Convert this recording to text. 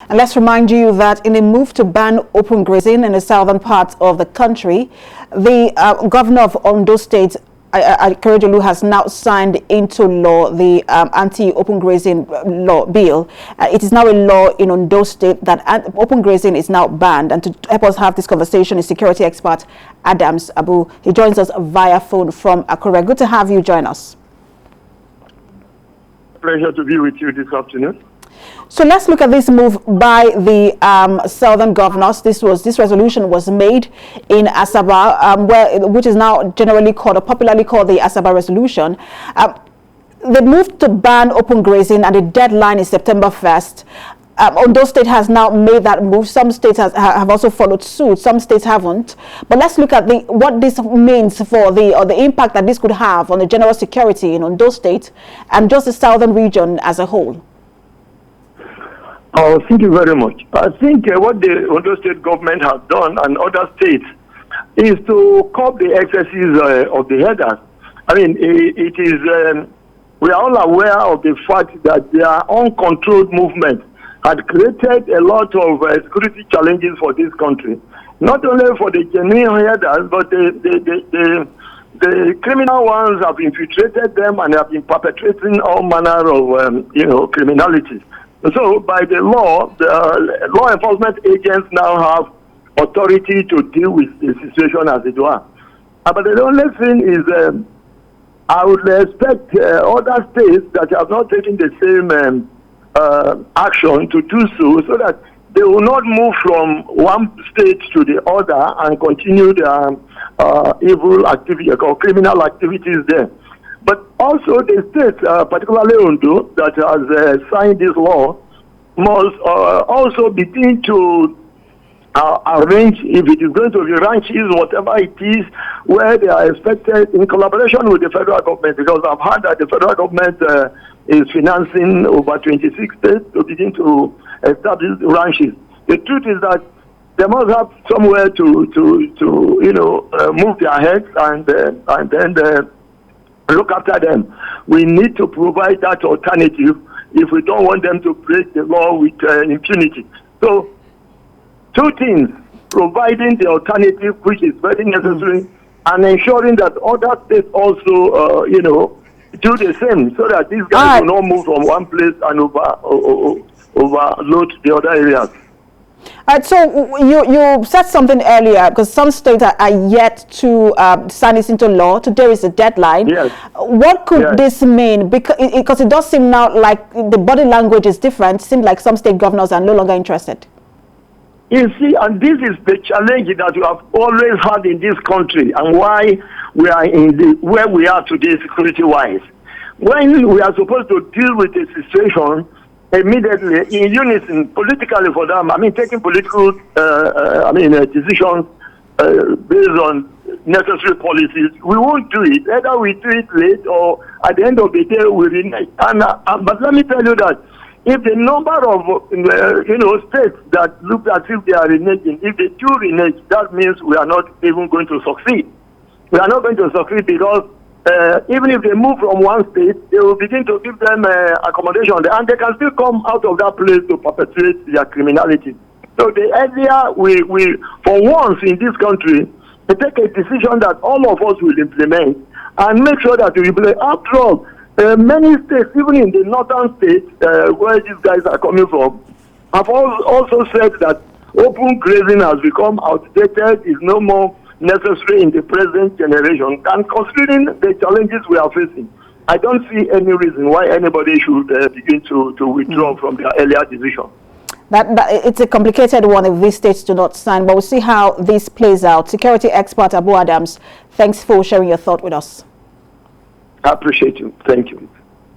And let's remind you that in a move to ban open grazing in the southern parts of the country, the governor of Ondo State, Akeredolu, has now signed into law the anti-open grazing law bill. It is now a law in Ondo State that open grazing is now banned. And to help us have this conversation is security expert Adama. He joins us via phone from Akeredolu. Good to have you join us. Pleasure to be with you this afternoon. So let's look at this move by the southern governors. This resolution was made in Asaba, which is now generally called or popularly called the Asaba resolution. The move to ban open grazing and the deadline is September 1st. Ondo State has now made that move. Some states have also followed suit. Some states haven't. But let's look at what this means for the impact that this could have on the general security in Ondo State and just the southern region as a whole. Oh, thank you very much. I think what the Ondo State government has done and other states is to curb the excesses of the herders. I mean, it is, we are all aware of the fact that their uncontrolled movement had created a lot of security challenges for this country. Not only for the genuine herders, but the criminal ones have infiltrated them and have been perpetrating all manner of, criminalities. So, by the law law enforcement agents now have authority to deal with the situation as it were. But the only thing is, I would expect other states that have not taken the same action to do so that they will not move from one state to the other and continue their evil activity or criminal activities there. But also the states, particularly Ondo, that has signed this law, must also begin to arrange, if it is going to be ranches, whatever it is, where they are expected in collaboration with the federal government, because I've heard that the federal government is financing over 26 states to begin to establish ranches. The truth is that they must have somewhere to move their heads and then look after them. We need to provide that alternative if we don't want them to break the law with impunity. So, two things: providing the alternative, which is very necessary, and ensuring that other states also, do the same, so that these guys will not move from one place and overload the other areas. All right, so you said something earlier, because some states are yet to sign this into law. Today is the deadline. Yes. What could this mean? Because it does seem now like the body language is different. It seems like some state governors are no longer interested. You see, and this is the challenge that we have always had in this country, and why we are where we are today security-wise. When we are supposed to deal with a situation immediately, in unison, politically for them, taking political, decisions based on necessary policies, we won't do it. Either we do it late or at the end of the day we renege. But let me tell you that if the number of, states that look as if they are reneging, if they do renege, that means we are not even going to succeed. We are not going to succeed because even if they move from one state, they will begin to give them accommodation, and they can still come out of that place to perpetrate their criminality. So the idea we for once in this country, we take a decision that all of us will implement and make sure that we play. After all, many states, even in the northern states where these guys are coming from, have also said that open grazing has become outdated, is no more necessary in the present generation. And considering the challenges we are facing, I don't see any reason why anybody should begin to withdraw from their earlier decision. It's a complicated one if these states do not sign, but we'll see how this plays out. Security expert Adama, thanks for sharing your thought with us. I appreciate you. Thank you.